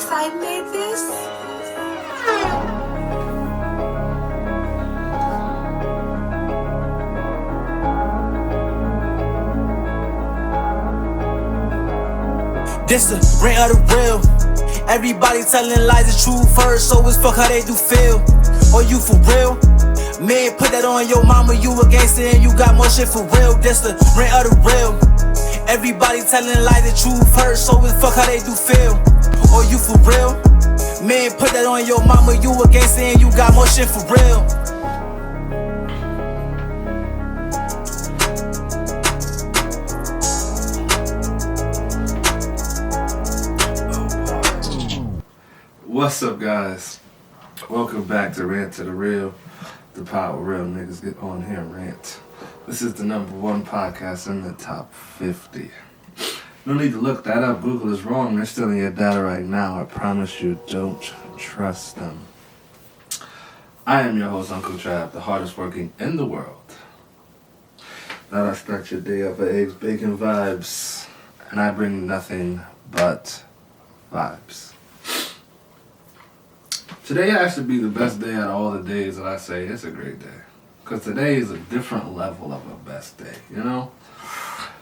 Darkside made this? This the rant of the real. Everybody telling lies the truth first, so it's fuck how they do feel. Or you for real? Man, put that on your mama, you a gangster and you got more shit for real. This the rant of the real. Everybody telling lies the truth first, so it's fuck how they do feel. Or you for real? Man, put that on your mama, you a gangster and you got more shit for real. What's up, guys? Welcome back to Rant to the Real, the power real niggas get on here and rant. This is the #1 podcast in the top 50. No need to look that up. Google is wrong. They're stealing your data right now. I promise you, don't trust them. I am your host, Uncle Trav, the hardest working in the world. Now I start your day off with eggs, bacon vibes, and I bring nothing but vibes. Today has to be the best day out of all the days that I say it's a great day. Because today is a different level of a best day, you know?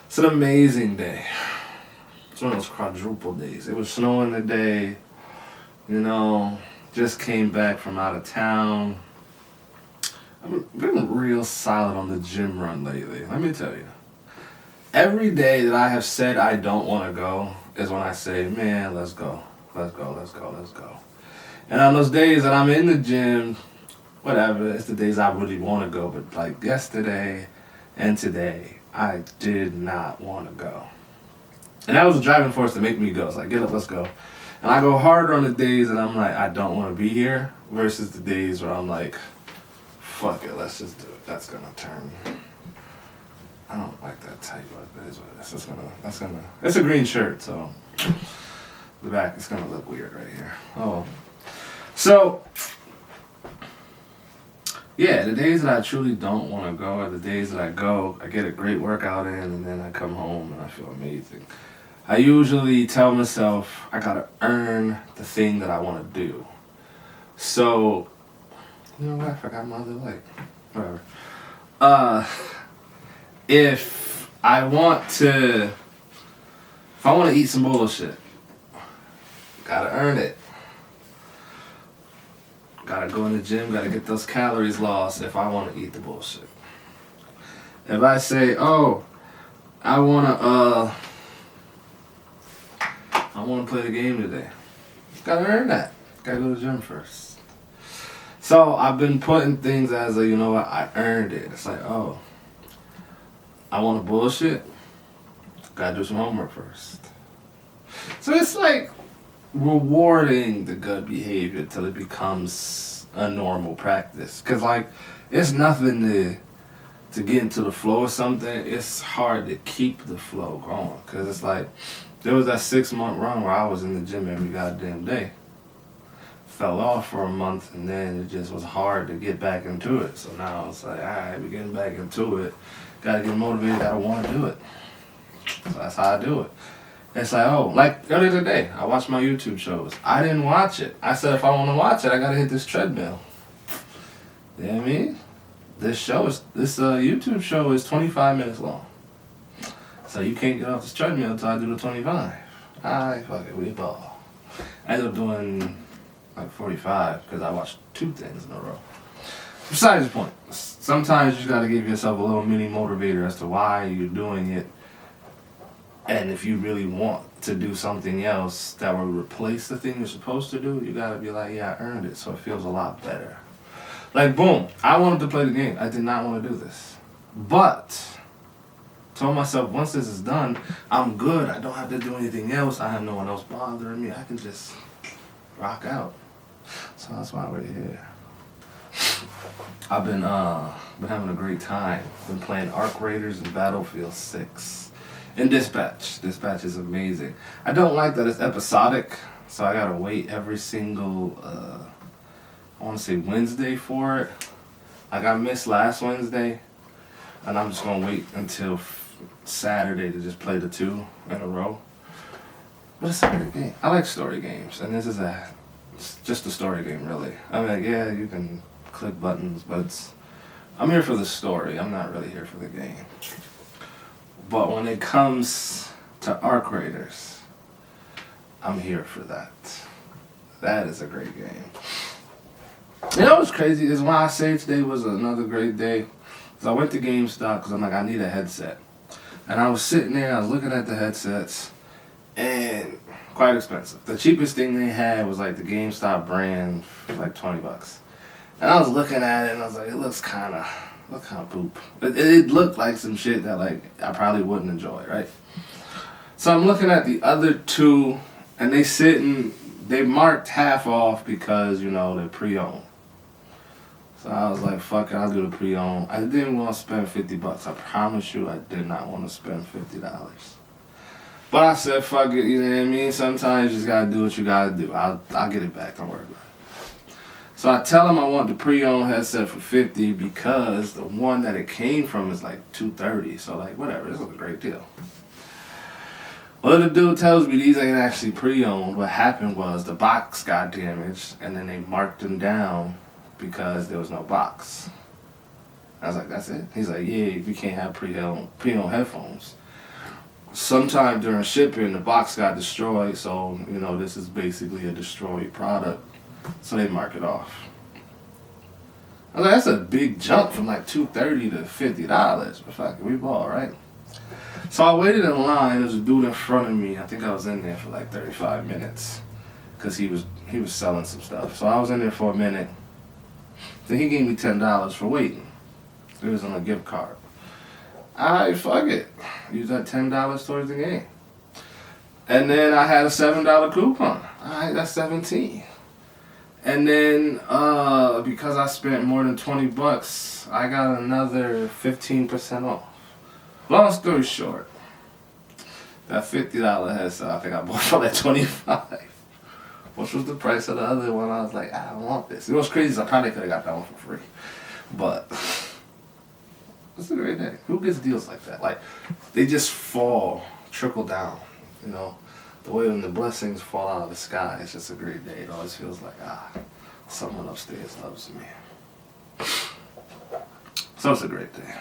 It's an amazing day. It's one of those quadruple days. It was snowing today, you know, just came back from out of town. I've been real solid on the gym run lately, let me tell you. Every day that I have said I don't want to go is when I say, man, let's go. Let's go, let's go, let's go. And on those days that I'm in the gym, whatever, it's the days I really want to go. But like yesterday and today, I did not want to go. And that was a driving force to make me go. It's like, get up, let's go. And I go harder on the days that I'm like, I don't want to be here, versus the days where I'm like, fuck it, let's just do it. That's going to turn. I don't like that type, but it is what it is. It's a green shirt, so the back is going to look weird right here. Oh. So, yeah, the days that I truly don't want to go are the days that I go, I get a great workout in, and then I come home and I feel amazing. I usually tell myself I gotta earn the thing that I want to do. So, you know what? I forgot my other leg. Whatever. If I want to eat some bullshit, gotta earn it. Gotta go in the gym, gotta get those calories lost if I want to eat the bullshit. If I say, oh, I wanna play the game today, gotta earn that. Gotta go to the gym first. So I've been putting things as a, you know what, I earned it. It's like, oh, I want to bullshit, gotta do some homework first. So it's like rewarding the good behavior till it becomes a normal practice. Cause like it's nothing to get into the flow of something. It's hard to keep the flow going. Cause it's like there was that 6-month run where I was in the gym every goddamn day. Fell off for a month and then it just was hard to get back into it. So now it's like, alright, we're getting back into it. Gotta get motivated, gotta want to do it. So that's how I do it. It's like, oh, like earlier today, I watched my YouTube shows. I didn't watch it. I said if I want to watch it, I gotta hit this treadmill. You know what I mean? This YouTube show is 25 minutes long. So you can't get off this treadmill until I do the 25. Fuck it, we ball. I ended up doing like 45 because I watched 2 things in a row. Besides the point, sometimes you just gotta give yourself a little mini motivator as to why you're doing it. And if you really want to do something else that will replace the thing you're supposed to do, you gotta be like, yeah, I earned it, so it feels a lot better. Like, boom, I wanted to play the game. I did not want to do this. But, told myself, once this is done, I'm good. I don't have to do anything else. I have no one else bothering me. I can just rock out. So that's why we're here. I've been having a great time. Been playing Arc Raiders and Battlefield 6. And Dispatch. Dispatch is amazing. I don't like that it's episodic, so I gotta wait every single, I wanna say Wednesday for it. Like I missed last Wednesday, and I'm just gonna wait until Saturday to just play the 2 in a row. But it's a great game. I like story games, and this is it's just a story game, really. I mean, yeah, you can click buttons, but I'm here for the story. I'm not really here for the game. But when it comes to arc raiders, I'm here for that. That is a great game. You know what's crazy is when I say today was another great day, because I went to GameStop because I'm like, I need a headset. And I was sitting there, I was looking at the headsets, and quite expensive. The cheapest thing they had was like the GameStop brand for like $20. And I was looking at it and I was like, it looks kind of poop. It looked like some shit that like I probably wouldn't enjoy, right? So I'm looking at the other two, and they marked half off because, you know, they're pre-owned. So I was like, fuck it, I'll do the pre-owned. I didn't want to spend $50. I promise you I did not want to spend $50. But I said, fuck it, you know what I mean? Sometimes you just gotta do what you gotta do. I'll get it back, don't worry about it. So I tell him I want the pre-owned headset for $50 because the one that it came from is like $230. So like, whatever, this is a great deal. Well, the dude tells me these ain't actually pre-owned. What happened was the box got damaged, and then they marked them down because there was no box. I was like, that's it? He's like, yeah, we can't have pre-owned headphones. Sometime during shipping, the box got destroyed, so, you know, this is basically a destroyed product. So they mark it off. I was like, that's a big jump from like $230 to $50. But fuck it, we ball, right? So I waited in line. There was a dude in front of me. I think I was in there for like 35 minutes because he was selling some stuff. So I was in there for a minute. Then he gave me $10 for waiting. It was on a gift card. Alright, fuck it. Use that $10 towards the game. And then I had a $7 coupon. Alright, that's $17. And then because I spent more than $20, I got another 15% off. Long story short, that $50 headset I think I bought for like $25, which was the price of the other one. I was like, I don't want this. It was crazy. So I probably could have got that one for free, but it's a great day. Who gets deals like that? Like they just trickle down. You know, the way when the blessings fall out of the sky. It's just a great day. It always feels like someone upstairs loves me. So it's a great day.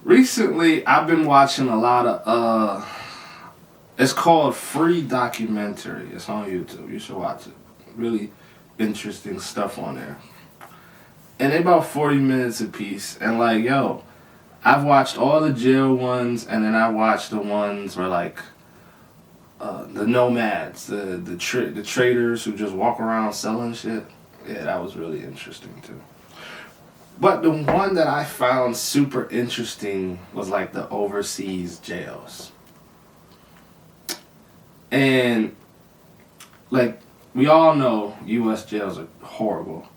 Recently, I've been watching a lot of, it's called Free Documentary. It's on YouTube. You should watch it. Really interesting stuff on there. And they're about 40 minutes a piece. And like, yo, I've watched all the jail ones, and then I watched the ones where like, the nomads, the traders who just walk around selling shit. Yeah, that was really interesting too. But the one that I found super interesting was like the overseas jails. And like we all know US jails are horrible.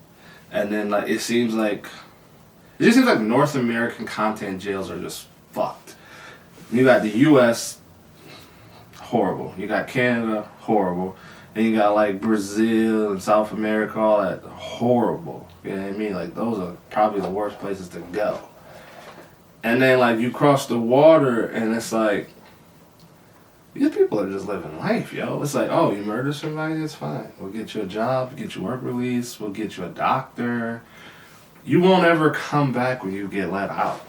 And then like it just seems like North American content jails are just fucked. You got the US, horrible. You got Canada, horrible. And you got like Brazil and South America, all that, horrible. You know what I mean? Like those are probably the worst places to go. And then like you cross the water and it's like, these people are just living life, yo. It's like, oh, you murder somebody, it's fine. We'll get you a job, we'll get you work release, we'll get you a doctor. You won't ever come back when you get let out.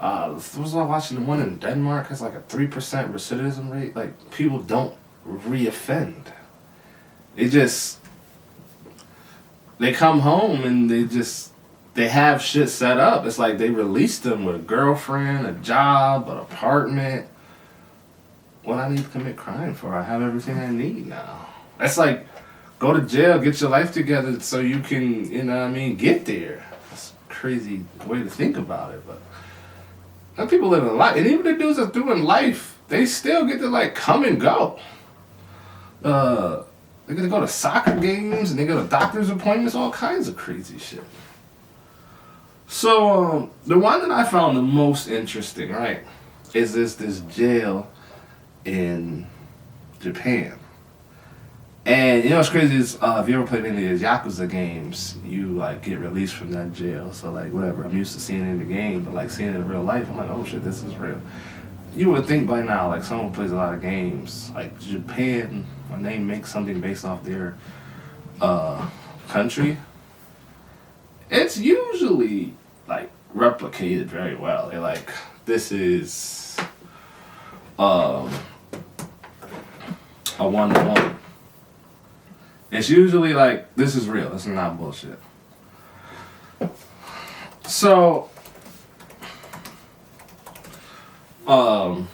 Was I watching the one in Denmark? It's like a 3% recidivism rate. Like people don't reoffend. They come home and they have shit set up. It's like they released them with a girlfriend, a job, an apartment. What I need to commit crime for? I have everything I need now. That's like, go to jail, get your life together so you can, you know what I mean, get there. That's a crazy way to think about it, but some people live in life. And even the dudes that do in life, they still get to like come and go. They're gonna go to soccer games and they go to doctor's appointments, all kinds of crazy shit. So the one that I found the most interesting, right, is this jail in Japan. And you know what's crazy is if you ever played any of these Yakuza games, you like get released from that jail. So like whatever, I'm used to seeing it in the game, but like seeing it in real life, I'm like, oh shit, this is real. you would think by now, like someone plays a lot of games, like Japan, when they make something based off their country, it's usually like replicated very well. They're like, this is a 1-to-1. It's usually like, this is real. This is not bullshit. So, what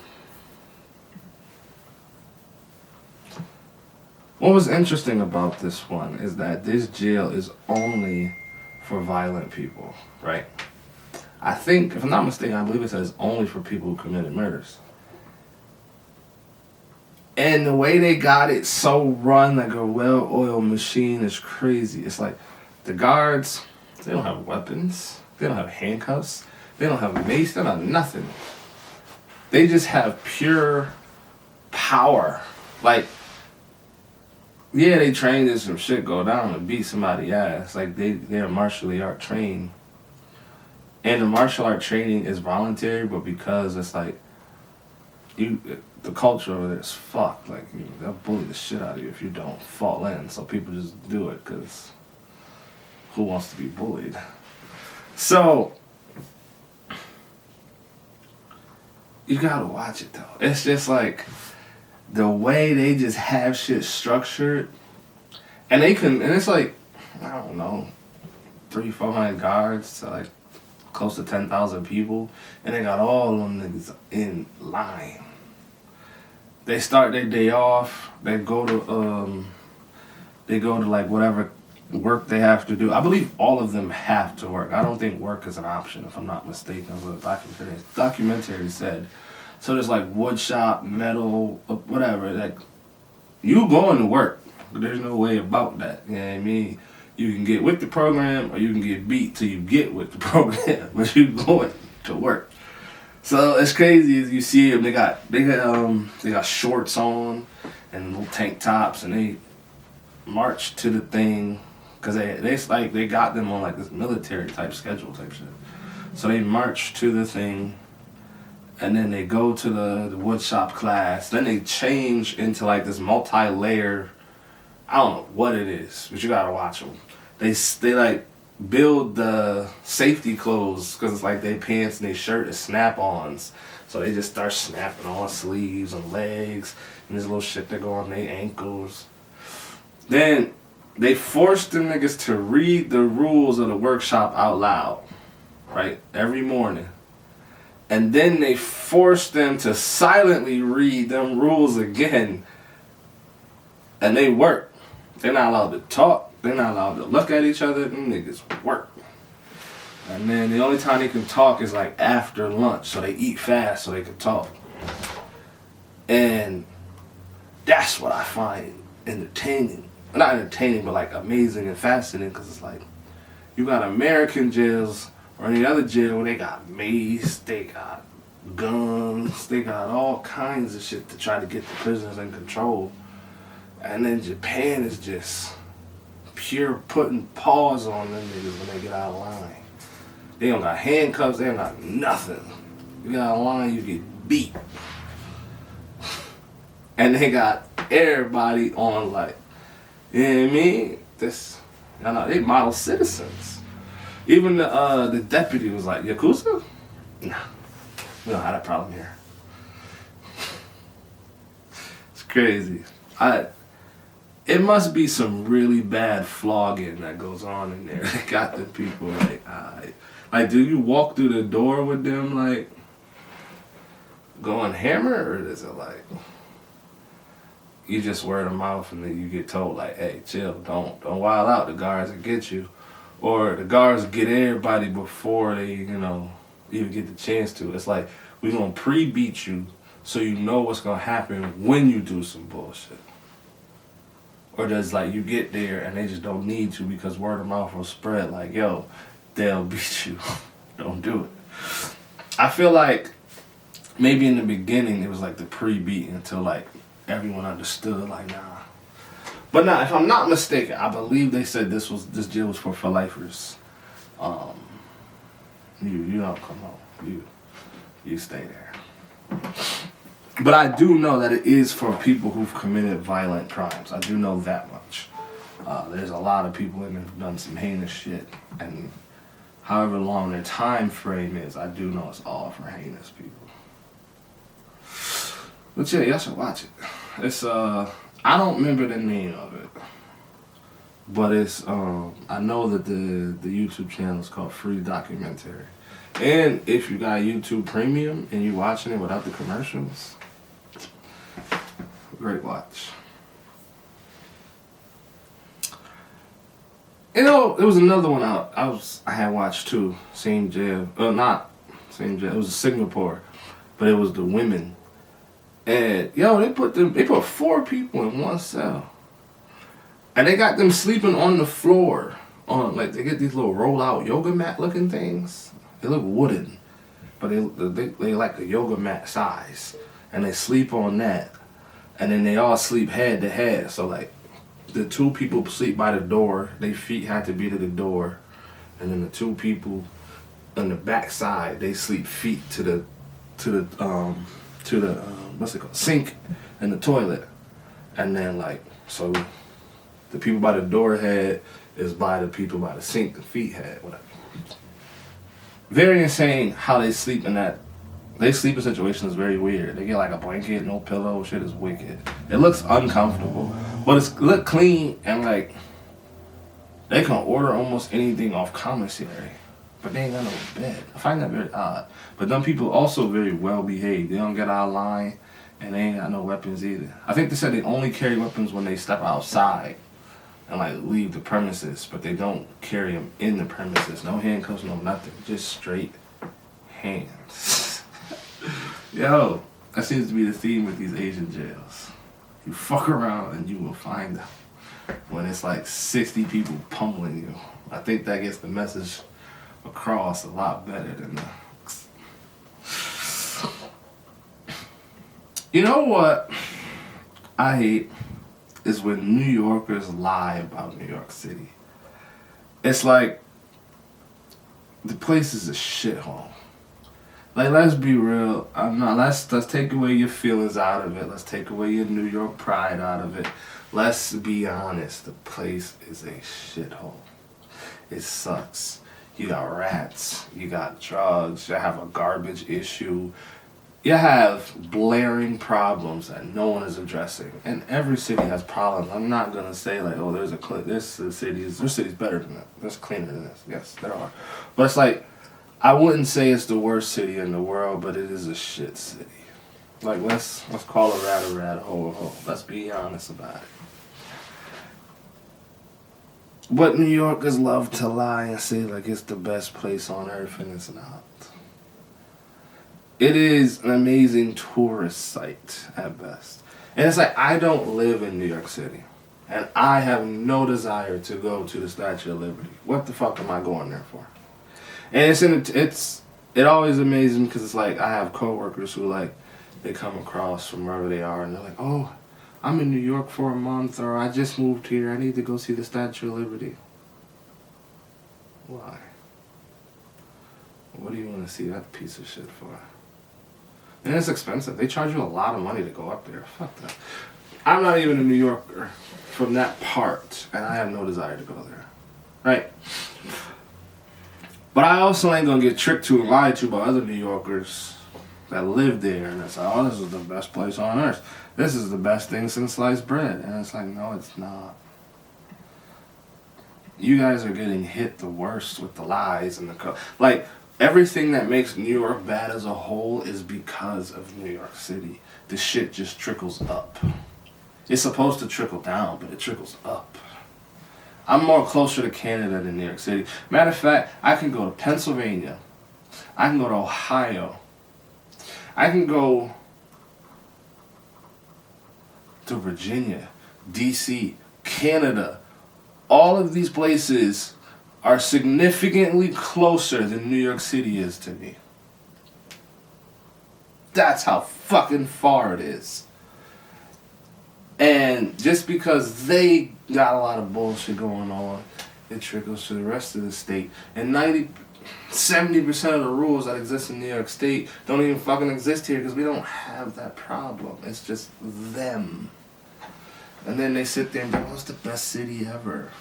was interesting about this one is that this jail is only for violent people, right? I think, if I'm not mistaken, I believe it says only for people who committed murders. And the way they got it so run like a well-oiled machine is crazy. It's like the guards, they don't have weapons. They don't have handcuffs. They don't have mace. They don't have nothing. They just have pure power. Like, yeah, they trained in some shit go down and beat somebody's ass. Like, they're martial art trained. And the martial art training is voluntary, but because it's like, the culture over there is fucked. Like, they'll bully the shit out of you if you don't fall in. So people just do it because who wants to be bullied? So, you gotta watch it though. It's just like, the way they just have shit structured, and it's like, I don't know, 300-400 guards to like close to 10,000 people, and they got all of them niggas in line. They start their day off, they go to like whatever work they have to do. I believe all of them have to work. I don't think work is an option, if I'm not mistaken. What the documentary said. So there's like wood shop, metal, whatever. Like, you going to work. There's no way about that. You know what I mean? You can get with the program or you can get beat till you get with the program. But you going to work. So it's crazy as you see them. They got shorts on and little tank tops, and they march to the thing because they got them on like this military type schedule type shit. So they march to the thing, and then they go to the wood shop class. Then they change into like this multi-layer. I don't know what it is, but you gotta watch them. They like build the safety clothes because it's like their pants and their shirt is snap-ons. So they just start snapping on sleeves and legs and this little shit that go on their ankles. Then they force them niggas to read the rules of the workshop out loud, right? Every morning. And then they force them to silently read them rules again. And they work. They're not allowed to talk. They're not allowed to look at each other. Them niggas work. And then the only time they can talk is like after lunch. So they eat fast so they can talk. And that's what I find entertaining. Not entertaining, but like amazing and fascinating, because it's like, you got American jails or any other jail where they got mace, they got guns, they got all kinds of shit to try to get the prisoners in control. And then Japan is just pure putting paws on them niggas when they get out of line. They don't got handcuffs, they don't got nothing. You get out of line, you get beat. And they got everybody on like, you know what I mean? They model citizens. Even the deputy was like, Yakuza? Nah, we don't have that problem here. It's crazy. It must be some really bad flogging that goes on in there. They got the people like, do you walk through the door with them like going hammer, or is it like you just word of mouth and then you get told like, hey, chill, don't wild out, the guards will get you, or the guards get everybody before they even get the chance to. It's like, we gonna pre-beat you so you know what's gonna happen when you do some bullshit. Or does like you get there and they just don't need to because word of mouth will spread like, yo, they'll beat you. Don't do it. I feel like maybe in the beginning it was like the pre-beat until like everyone understood like, nah. But nah, if I'm not mistaken, I believe they said this jail was for lifers. You don't come home. You stay there. But I do know that it is for people who've committed violent crimes. I do know that much. There's a lot of people in there who've done some heinous shit. And however long their time frame is, I do know it's all for heinous people. But yeah, y'all should watch it. It's, I don't remember the name of it. But it's, I know that the YouTube channel is called Free Documentary. And if you got YouTube Premium and you're watching it without the commercials, great watch. You know, there was another one out. I had watched too. Same jail. Not same jail. It was Singapore, but it was the women. And yo, they put 4 people in one cell, and they got them sleeping on the floor. On like they get these little roll out yoga mat looking things. They look wooden, but they like a yoga mat size, and they sleep on that, and then they all sleep head to head. So like, the 2 people sleep by the door. Their feet had to be to the door, and then the 2 people on the back side, they sleep feet to the what's it called, sink and the toilet, and then like so, the people by the door head is by the people by the sink, the feet head, whatever. Very insane how they sleep in that. They sleeping situation is very weird. They get like a blanket, no pillow, shit is wicked. It looks uncomfortable, but it's look clean and like they can order almost anything off commissary, but they ain't got no bed. I find that very odd. But them people also very well behaved. They don't get out of line, and they ain't got no weapons either. I think they said they only carry weapons when they step outside and like leave the premises, but they don't carry them in the premises. No handcuffs, no nothing, just straight hands. Yo, that seems to be the theme with these Asian jails. You fuck around and you will find out when it's like 60 people pummeling you. I think that gets the message across a lot better than the... You know what I hate is when New Yorkers lie about New York City. It's like the place is a shithole. Like, let's be real. Let's take away your feelings out of it. Let's take away your New York pride out of it. Let's be honest. The place is a shithole. It sucks. You got rats. You got drugs. You have a garbage issue. You have blaring problems that no one is addressing. And every city has problems. I'm not gonna say like, oh, there's city's better than that. There's cleaner than this. Yes, there are. But it's like, I wouldn't say it's the worst city in the world, but it is a shit city. Like, let's call a rat, hole a hole. Let's be honest about it. But New Yorkers love to lie and say like it's the best place on earth, and it's not. It is an amazing tourist site at best. And it's like, I don't live in New York City, and I have no desire to go to the Statue of Liberty. What the fuck am I going there for? And it always amazes me because it's like I have coworkers who like they come across from wherever they are and they're like, oh, I'm in New York for a month, or I just moved here. I need to go see the Statue of Liberty. Why? What do you want to see that piece of shit for? And it's expensive. They charge you a lot of money to go up there. Fuck that. I'm not even a New Yorker from that part, and I have no desire to go there. Right? But I also ain't gonna get tricked to and lied to by other New Yorkers that live there, and it's like, oh, this is the best place on earth. This is the best thing since sliced bread. And it's like, no, it's not. You guys are getting hit the worst with the lies and the... Like, everything that makes New York bad as a whole is because of New York City. The shit just trickles up. It's supposed to trickle down, but it trickles up. I'm more closer to Canada than New York City. Matter of fact, I can go to Pennsylvania. I can go to Ohio. I can go to Virginia, D.C., Canada. All of these places are significantly closer than New York City is to me. That's how fucking far it is. And just because they got a lot of bullshit going on, it trickles to the rest of the state. And 70% of the rules that exist in New York State don't even fucking exist here because we don't have that problem. It's just them. And then they sit there and go, what's the best city ever?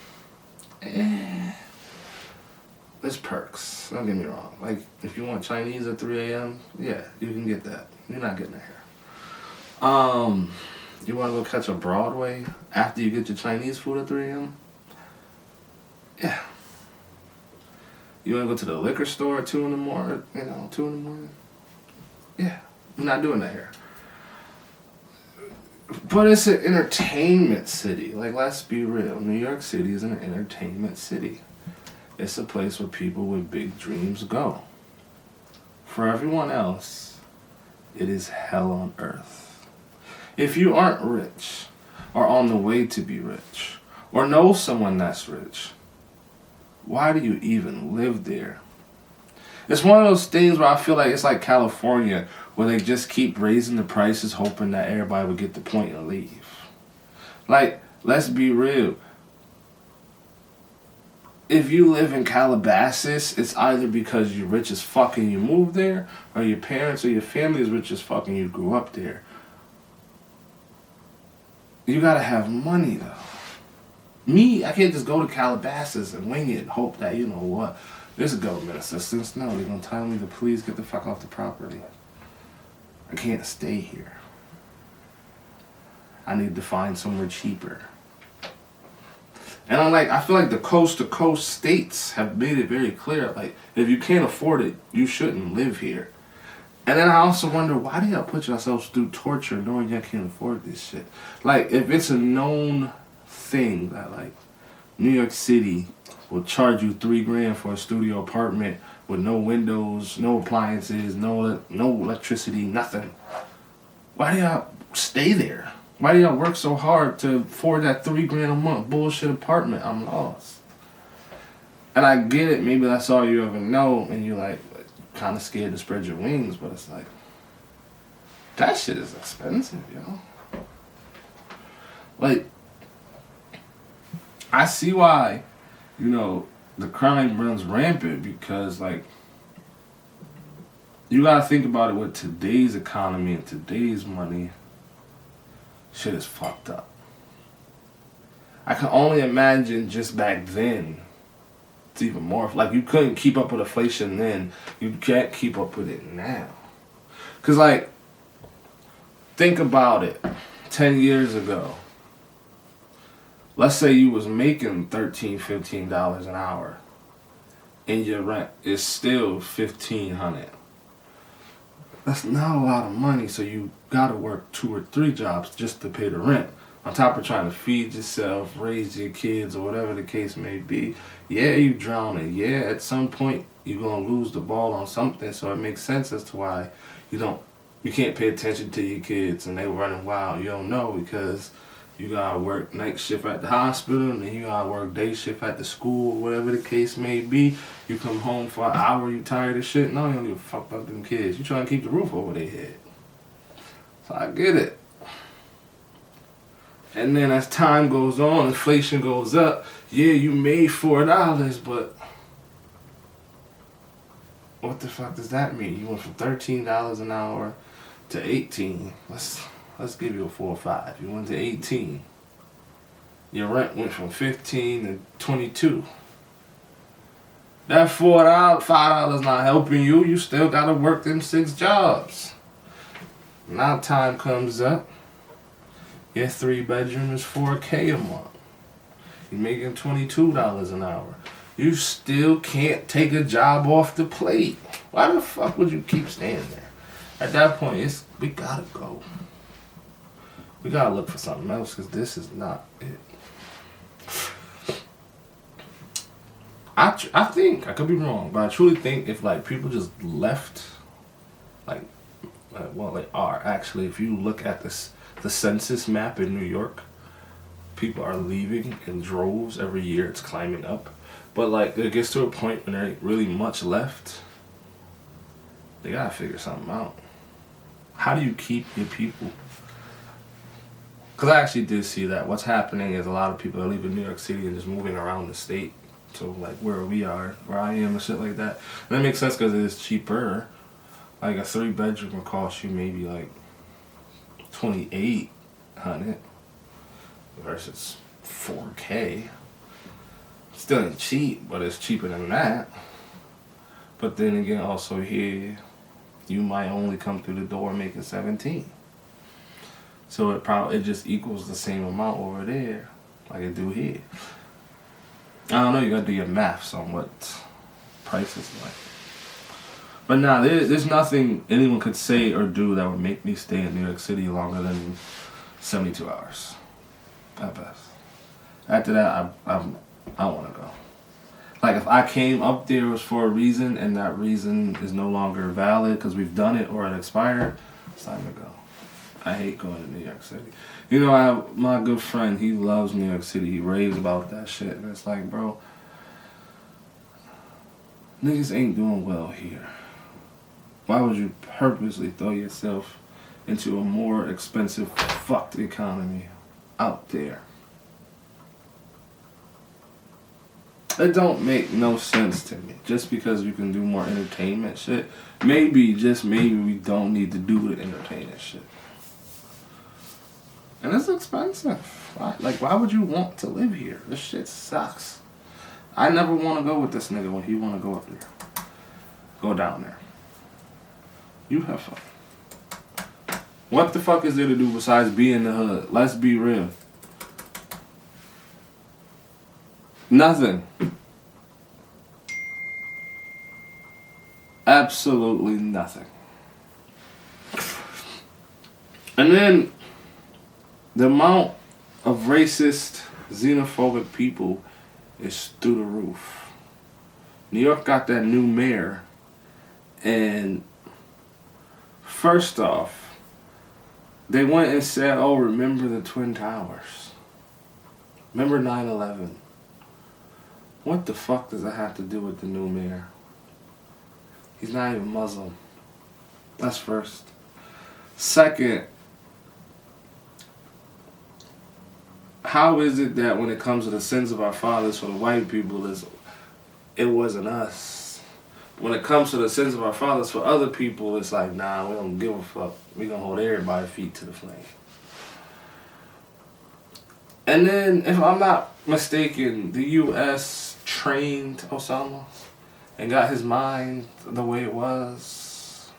There's perks. Don't get me wrong. Like, if you want Chinese at 3 a.m., yeah, you can get that. You're not getting it here. You want to go catch a Broadway after you get your Chinese food at 3 a.m.? Yeah. You want to go to the liquor store at 2 in the morning? 2 in the morning? Yeah. You're not doing that here. But it's an entertainment city. Like, let's be real. New York City is an entertainment city. It's a place where people with big dreams go. For everyone else, it is hell on earth. If you aren't rich, or on the way to be rich, or know someone that's rich, why do you even live there? It's one of those things where I feel like it's like California, where they just keep raising the prices hoping that everybody would get the point and leave. Like, let's be real. If you live in Calabasas, it's either because you're rich as fuck and you moved there, or your parents or your family is rich as fuck and you grew up there. You gotta have money, though. Me, I can't just go to Calabasas and wing it and hope that, you know what, there's a government assistance. No, they're gonna tell me to please get the fuck off the property. I can't stay here. I need to find somewhere cheaper. And I feel like the coast-to-coast states have made it very clear, like, if you can't afford it, you shouldn't live here. And then I also wonder, why do y'all put yourselves through torture knowing y'all can't afford this shit? Like, if it's a known thing that, like, New York City will charge you $3,000 for a studio apartment with no windows, no appliances, no electricity, nothing, why do y'all stay there? Why do y'all work so hard to afford that $3,000 a month bullshit apartment? I'm lost. And I get it, maybe that's all you ever know, and you're like kind of scared to spread your wings, but it's like, that shit is expensive, yo. Like, I see why, the crime runs rampant, because, like, you gotta think about it with today's economy and today's money. Shit is fucked up. I can only imagine just back then, it's even more. Like, you couldn't keep up with inflation then. You can't keep up with it now. Because, like, think about it. 10 years ago, let's say you was making $13, $15 an hour, and your rent is still $1,500. That's not a lot of money, so you gotta work 2 or 3 jobs just to pay the rent. On top of trying to feed yourself, raise your kids, or whatever the case may be. Yeah, you drowning. Yeah, at some point you're gonna lose the ball on something, so it makes sense as to why you can't pay attention to your kids and they running wild. You don't know because you gotta work night shift at the hospital, and then you gotta work day shift at the school, whatever the case may be. You come home for an hour, you tired of shit. No, you don't give a fuck about them kids. You trying to keep the roof over their head. So I get it. And then as time goes on, inflation goes up. Yeah, you made $4, but what the fuck does that mean? You went from $13 an hour to $18. Let's give you a 4 or 5. You went to 18. Your rent went from 15 to 22. That $5 not helping you. You still gotta work them 6 jobs. Now time comes up. Your 3-bedroom is $4K a month. You're making $22 an hour. You still can't take a job off the plate. Why the fuck would you keep staying there? At that point, we gotta go. We gotta look for something else, because this is not it. I think, I could be wrong, but I truly think if, like, people just left, they are actually, if you look at the census map in New York, people are leaving in droves every year. It's climbing up. But, like, it gets to a point when there ain't really much left. They gotta figure something out. How do you keep your people? Because I actually did see that. What's happening is a lot of people are leaving New York City and just moving around the state to like where we are, where I am and shit like that. And that makes sense because it is cheaper. Like a 3-bedroom will cost you maybe like $2,800 versus $4K. Still ain't cheap, but it's cheaper than that. But then again, also here, you might only come through the door making 17. So it just equals the same amount over there, like it do here. I don't know. You gotta do your maths on what price is like. But nah, there's nothing anyone could say or do that would make me stay in New York City longer than 72 hours, at best. After that, I want to go. Like if I came up there, it was for a reason, and that reason is no longer valid because we've done it or it expired. It's time to go. I hate going to New York City. You know, I have my good friend. He loves New York City. He raves about that shit, and it's like, bro, niggas ain't doing well here. Why would you purposely throw yourself into a more expensive, fucked economy out there? It don't make no sense to me. Just because you can do more entertainment shit, maybe, just maybe, we don't need to do the entertainment shit. And it's expensive. Why would you want to live here? This shit sucks. I never want to go with this nigga when he want to go up there. Go down there. You have fun. What the fuck is there to do besides be in the hood? Let's be real. Nothing. Absolutely nothing. And then the amount of racist, xenophobic people is through the roof. New York got that new mayor, and first off, they went and said, oh, remember the Twin Towers. Remember 9/11. What the fuck does that have to do with the new mayor? He's not even Muslim. That's first. Second, how is it that when it comes to the sins of our fathers for the white people, it wasn't us? When it comes to the sins of our fathers for other people, it's like, nah, we don't give a fuck. We gonna hold everybody's feet to the flame. And then, if I'm not mistaken, the U.S. trained Osama and got his mind the way it was.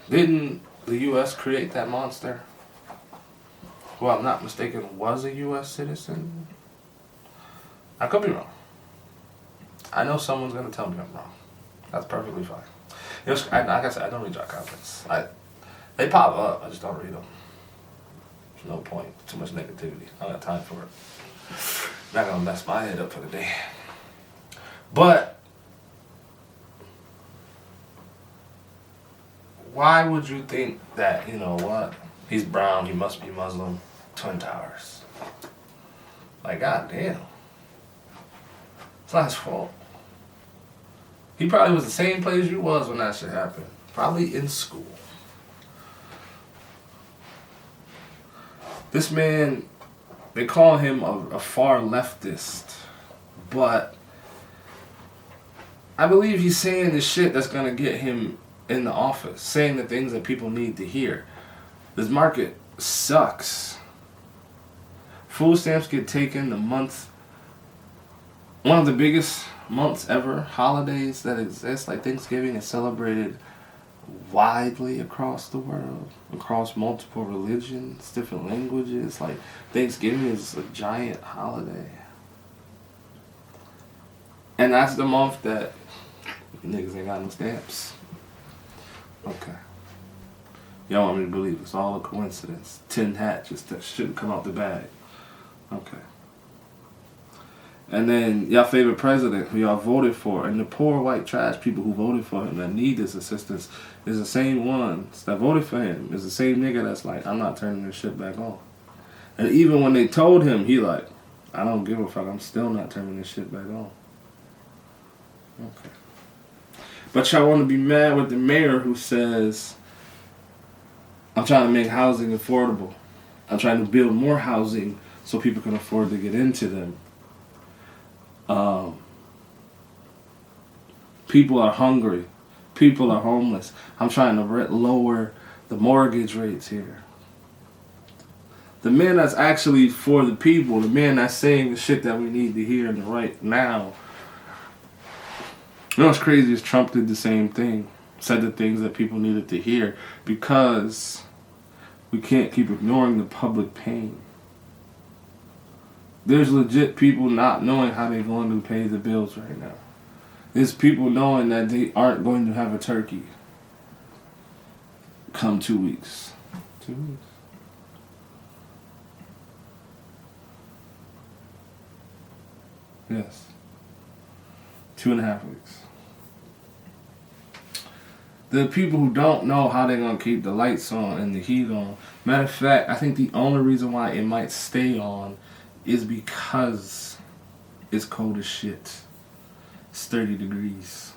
Didn't the U.S. create that monster? Who I'm not mistaken was a U.S. citizen? I could be wrong. I know someone's gonna tell me I'm wrong. That's perfectly fine. Like I said, I don't read your comments. They pop up. I just don't read them. There's no point. Too much negativity. I don't got time for it. Not gonna mess my head up for the day. But why would you think that? You know what? He's brown. He must be Muslim. Twin Towers. Like, goddamn. It's not his fault. He probably was the same place you was when that shit happened. Probably in school. This man, they call him a far leftist, but I believe he's saying the shit that's gonna get him in the office, saying the things that people need to hear. This market sucks. Food stamps get taken the month, one of the biggest months ever, holidays that exist, like Thanksgiving, is celebrated widely across the world, across multiple religions, different languages. Like, Thanksgiving is a giant holiday. And that's the month that niggas ain't got no stamps. Okay. Y'all want me to believe it's all a coincidence. Tin hat just that shouldn't come out the bag. Okay. And then y'all favorite president who y'all voted for, and the poor white trash people who voted for him that need this assistance is the same ones that voted for him. Is the same nigga that's like, I'm not turning this shit back on. And even when they told him, he like, I don't give a fuck, I'm still not turning this shit back on. Okay. But y'all want to be mad with the mayor who says, I'm trying to make housing affordable. I'm trying to build more housing so people can afford to get into them. People are hungry. People are homeless. I'm trying to lower the mortgage rates here. The man that's actually for the people, the man that's saying the shit that we need to hear in the right now. You know what's crazy is Trump did the same thing. Said the things that people needed to hear because we can't keep ignoring the public pain. There's legit people not knowing how they're going to pay the bills right now. There's people knowing that they aren't going to have a turkey come 2 weeks. 2 weeks. Yes. 2.5 weeks. The people who don't know how they're going to keep the lights on and the heat on. Matter of fact, I think the only reason why it might stay on is because it's cold as shit. It's 30 degrees.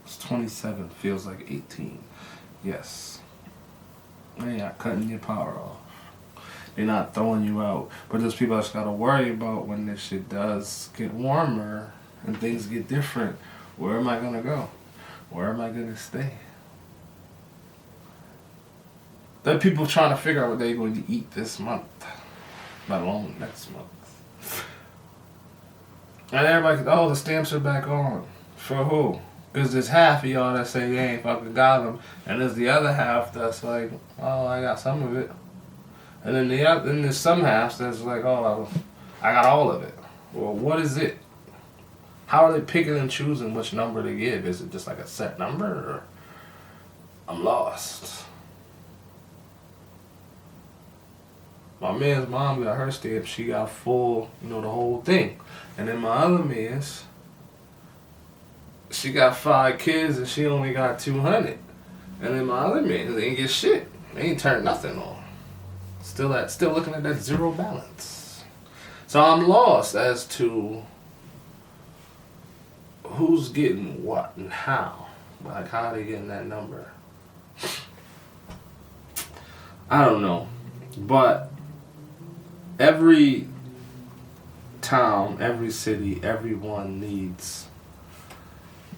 It's 27. Feels like 18. Yes. They're not cutting your power off. They're not throwing you out. But there's people that's got to worry about when this shit does get warmer and things get different. Where am I going to go? Where am I going to stay? There are people trying to figure out what they're going to eat this month, let alone next month. And everybody's, oh, the stamps are back on. For who? Because there's half of y'all that say you ain't fucking got them. And there's the other half that's like, oh, I got some of it. And then then there's some halves that's like, oh, I got all of it. Well, what is it? How are they picking and choosing which number to give? Is it just like a set number? Or I'm lost. My man's mom got her stamp. She got full, the whole thing. And then my other man's, she got 5 kids and she only got 200. And then my other man, they ain't get shit. They ain't turned nothing on. Still looking at that zero balance. So I'm lost as to who's getting what and how. Like, how are they getting that number? I don't know. But every town, every city, everyone needs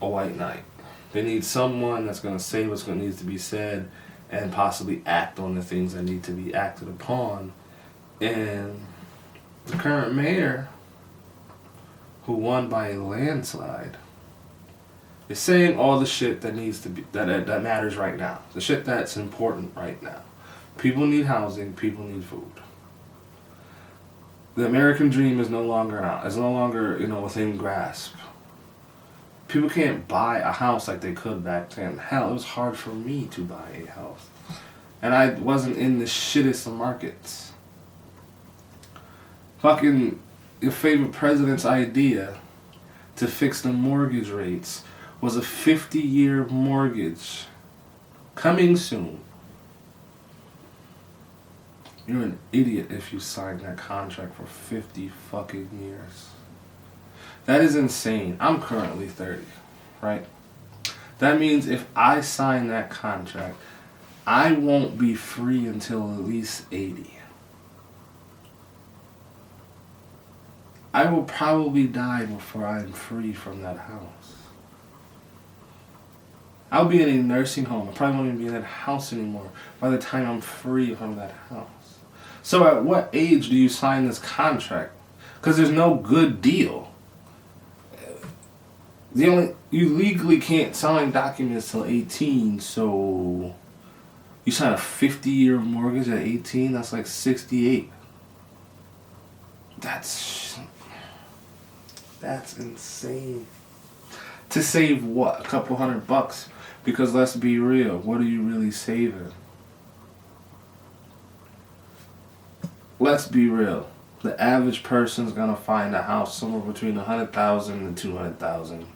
a white knight. They need someone that's going to say what's going to need to be said and possibly act on the things that need to be acted upon. And the current mayor, who won by a landslide, is saying all the shit that needs to be that matters right now. The shit that's important right now. People need housing. People need food. The American dream is no longer out. It's no longer within grasp. People can't buy a house like they could back then. Hell, it was hard for me to buy a house. And I wasn't in the shittest of markets. Fucking your favorite president's idea to fix the mortgage rates was a 50-year mortgage. Coming soon. You're an idiot if you sign that contract for 50 fucking years. That is insane. I'm currently 30, right? That means if I sign that contract, I won't be free until at least 80. I will probably die before I'm free from that house. I'll be in a nursing home. I probably won't even be in that house anymore by the time I'm free from that house. So at what age do you sign this contract? Because there's no good deal. You legally can't sign documents till 18, so you sign a 50-year mortgage at 18, that's like 68. That's insane. To save what? A couple $100? Because let's be real, what are you really saving? Let's be real. The average person's gonna find a house somewhere between 100,000 and 200,000.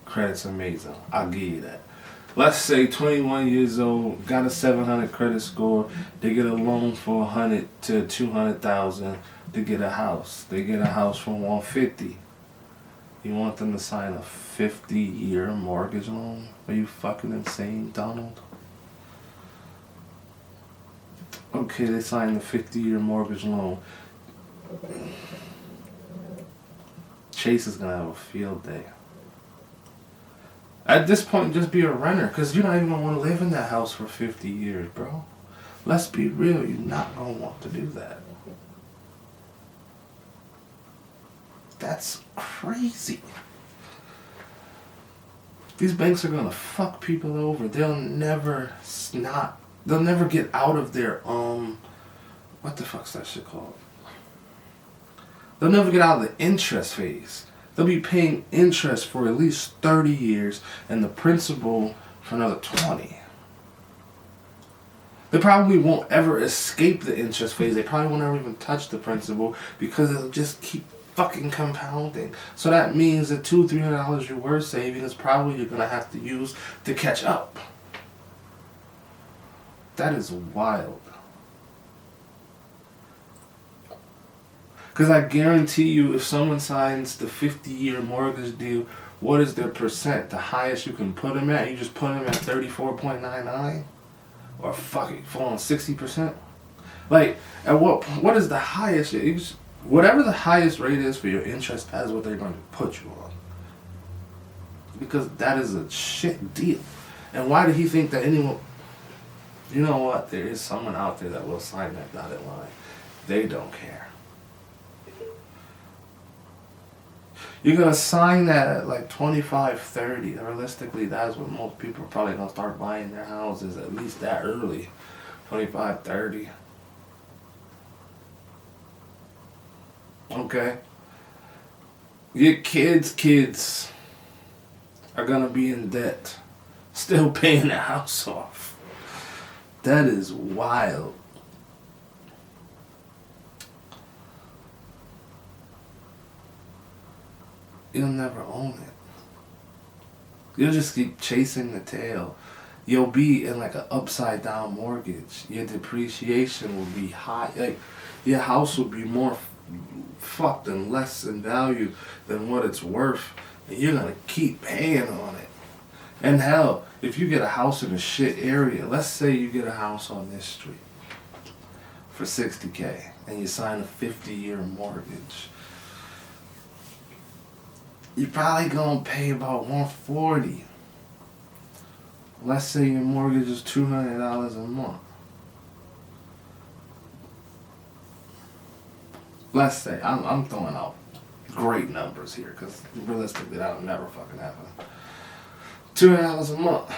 Credit's amazing. I'll give you that. Let's say 21 years old, got a 700 credit score. They get a loan for 100 to 200,000 to get a house. They get a house for 150. You want them to sign a 50-year mortgage loan? Are you fucking insane, Donald? Okay, they signed a 50-year mortgage loan. Chase is gonna have a field day. At this point, just be a renter, because you're not even gonna want to live in that house for 50 years, bro. Let's be real, you're not gonna want to do that. That's crazy. These banks are gonna fuck people over. They'll never get out of their what the fuck's that shit called? They'll never get out of the interest phase. They'll be paying interest for at least 30 years and the principal for another 20. They probably won't ever escape the interest phase. They probably won't ever even touch the principal because it'll just keep fucking compounding. So that means that $200-300 you were saving is probably you're gonna have to use to catch up. That is wild. Because I guarantee you, if someone signs the 50-year mortgage deal, what is their percent? The highest you can put them at? You just put them at 34.99? Or fucking fall on 60%? Like, at what is the highest? Whatever the highest rate is for your interest, that is what they're going to put you on. Because that is a shit deal. And why did he think that anyone... You know what? There is someone out there that will sign that dotted line. They don't care. You're going to sign that at like 25, 30. Realistically, that's what most people are probably going to start buying their houses, at least that early. 25, 30. Okay? Your kids are going to be in debt, still paying the house off. That is wild. You'll never own it. You'll just keep chasing the tail. You'll be in like an upside down mortgage. Your depreciation will be high. Like, your house will be more fucked and less in value than what it's worth. And you're gonna keep paying on it. And hell, if you get a house in a shit area, let's say you get a house on this street for $60K and you sign a 50-year mortgage. You're probably gonna pay about $140. Let's say your mortgage is $200 a month. Let's say, I'm throwing out great numbers here, because realistically that'll never fucking happen. $200 a month.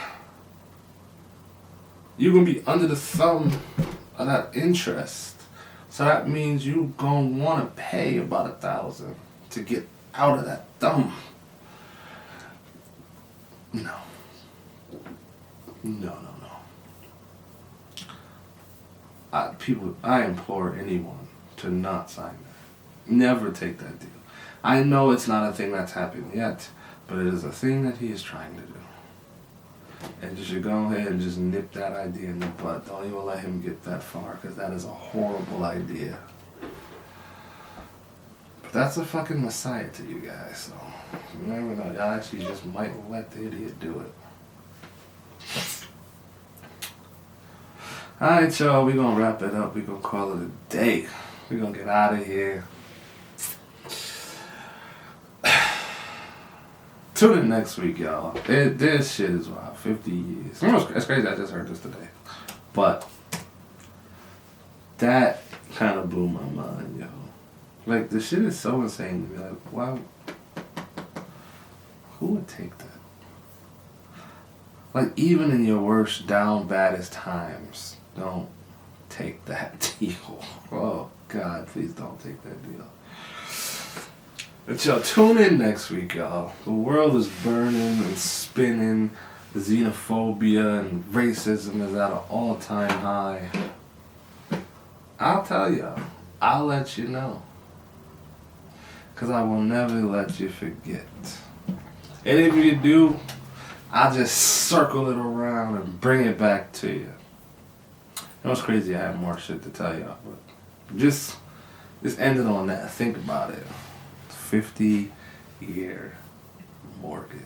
You're gonna be under the thumb of that interest. So that means you gonna wanna pay about $1,000 to get out of that thumb. No. I implore anyone to not sign that. Never take that deal. I know it's not a thing that's happened yet, but it is a thing that he is trying to do. And you should go ahead and just nip that idea in the bud. Don't even let him get that far, because that is a horrible idea. But that's a fucking messiah to you guys, so you never know. Y'all actually just might let the idiot do it. Alright, y'all, we're gonna wrap it up. We're gonna call it a day. We're gonna get out of here. Tune in next week, y'all. This shit is wild. 50 years. It's crazy, I just heard this today. But that kind of blew my mind, yo. Like, the shit is so insane to me. Like, wow. Who would take that? Like, even in your worst, down, baddest times, don't take that deal. Oh, God, please don't take that deal. But y'all, tune in next week, y'all. The world is burning and spinning. The xenophobia and racism is at an all-time high. I'll tell y'all. I'll let you know. Because I will never let you forget. And if you do, I'll just circle it around and bring it back to you. You know what's crazy? I have more shit to tell y'all, but just end it on that. Think about it. 50-year mortgage.